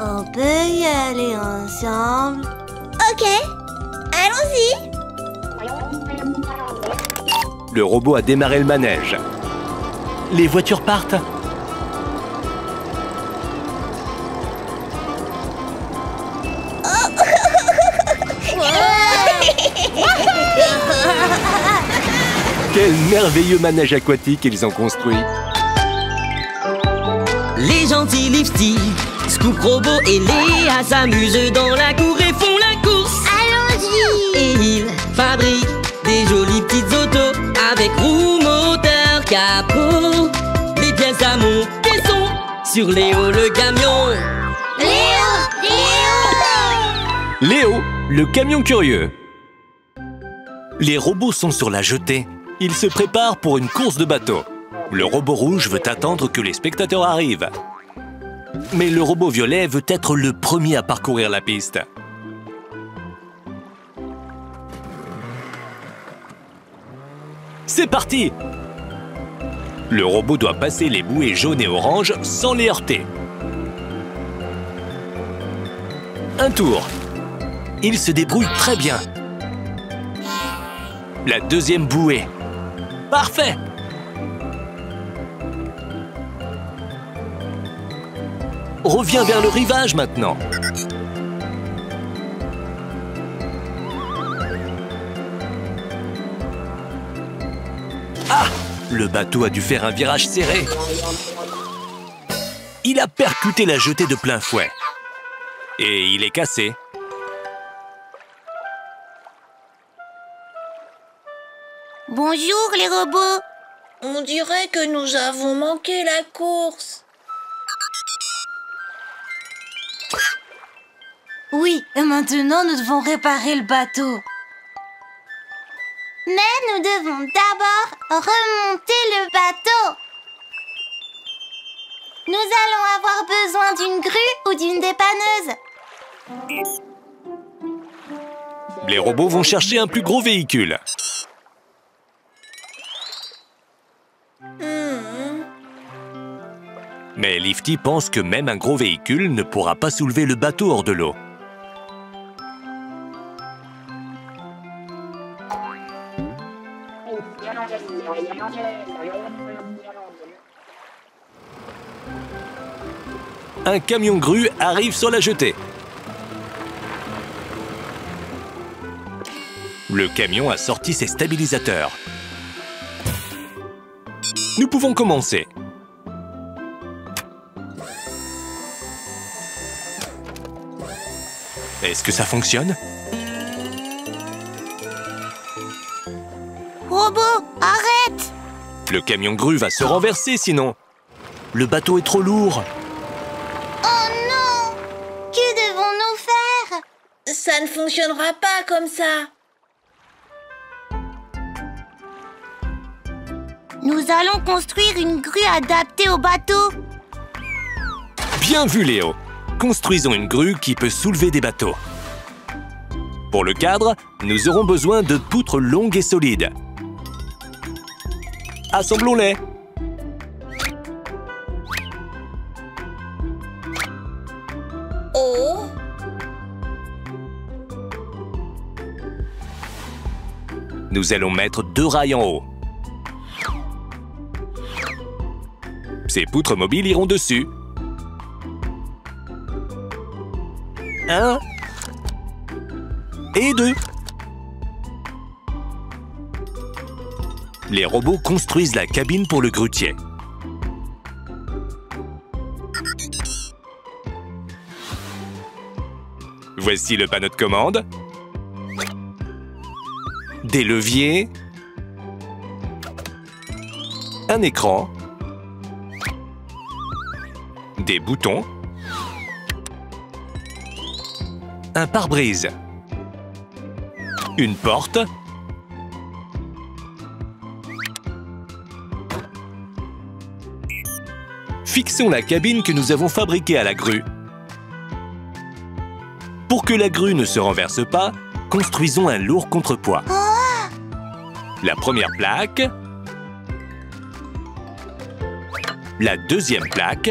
On peut y aller ensemble. Ok, allons-y. Le robot a démarré le manège. Les voitures partent. Quel merveilleux manège aquatique ils ont construit. Les gentils Lifty, Scoop Robot et Léa s'amusent dans la cour et font la course. Allons-y. Et ils fabriquent des jolies petites autos avec roues, moteur, capot. Les pièces à monter sont sur Léo le camion. Léo, le camion curieux. Les robots sont sur la jetée. Ils se préparent pour une course de bateau. Le robot rouge veut attendre que les spectateurs arrivent. Mais le robot violet veut être le premier à parcourir la piste. C'est parti! Le robot doit passer les bouées jaunes et oranges sans les heurter. Un tour. Il se débrouille très bien. La deuxième bouée. Parfait! Reviens vers le rivage maintenant. Ah! Le bateau a dû faire un virage serré. Il a percuté la jetée de plein fouet. Et il est cassé. Bonjour les robots. On dirait que nous avons manqué la course. Oui, et maintenant nous devons réparer le bateau. Mais nous devons d'abord remonter le bateau. Nous allons avoir besoin d'une grue ou d'une dépanneuse. Les robots vont chercher un plus gros véhicule. Mais Lifty pense que même un gros véhicule ne pourra pas soulever le bateau hors de l'eau. Un camion grue arrive sur la jetée. Le camion a sorti ses stabilisateurs. Nous pouvons commencer. Est-ce que ça fonctionne? Robot, arrête! Le camion grue va se renverser sinon. Le bateau est trop lourd. Oh non! Que devons-nous faire? Ça ne fonctionnera pas comme ça. Nous allons construire une grue adaptée au bateau. Bien vu, Léo. Construisons une grue qui peut soulever des bateaux. Pour le cadre, nous aurons besoin de poutres longues et solides. Assemblons-les. Oh! Nous allons mettre 2 rails en haut. Ces poutres mobiles iront dessus. 1 et 2. Les robots construisent la cabine pour le grutier. Voici le panneau de commande. des leviers, un écran, des boutons, un pare-brise, une porte, fixons la cabine que nous avons fabriquée à la grue. Pour que la grue ne se renverse pas, construisons un lourd contrepoids. La première plaque, la deuxième plaque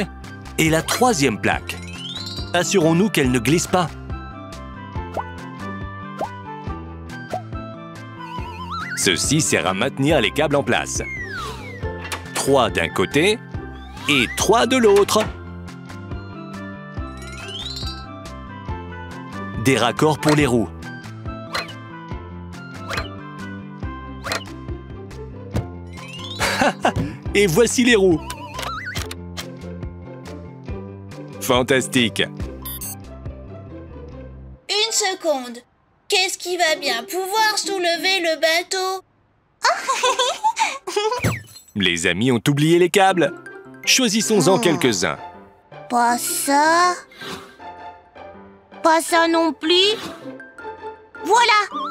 et la troisième plaque. Assurons-nous qu'elle ne glisse pas. Ceci sert à maintenir les câbles en place. 3 d'un côté et 3 de l'autre. Des raccords pour les roues. Et voici les roues. Fantastique. Une seconde. Qu'est-ce qui va bien pouvoir soulever le bateau? Les amis ont oublié les câbles. Choisissons-en quelques-uns. Pas ça. Pas ça non plus. Voilà.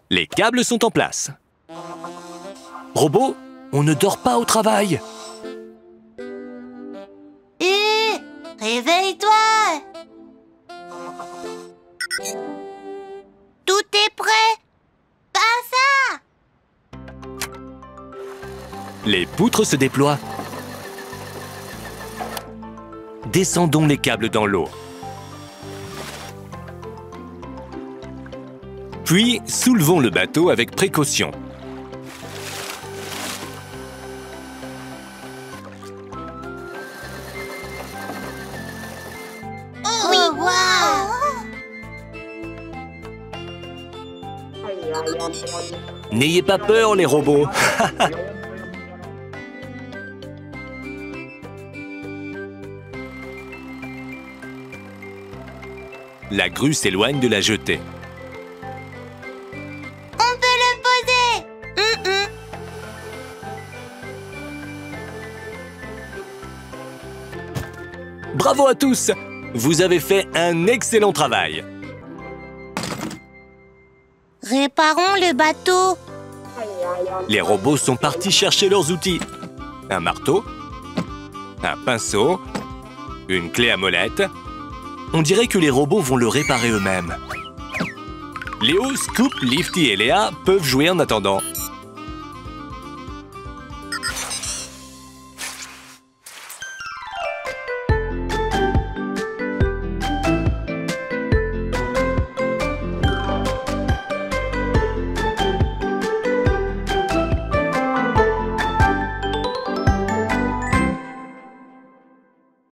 Les câbles sont en place. Robot, on ne dort pas au travail. Hé, réveille-toi. Tout est prêt. Pas ça. Les poutres se déploient. Descendons les câbles dans l'eau. Puis, soulevons le bateau avec précaution. Oui, waouh. N'ayez pas peur, les robots. La grue s'éloigne de la jetée. On peut le poser. Bravo à tous! Vous avez fait un excellent travail. Réparons le bateau. Les robots sont partis chercher leurs outils. Un marteau, un pinceau, une clé à molette. On dirait que les robots vont le réparer eux-mêmes. Léo, Scoop, Lifty et Léa peuvent jouer en attendant.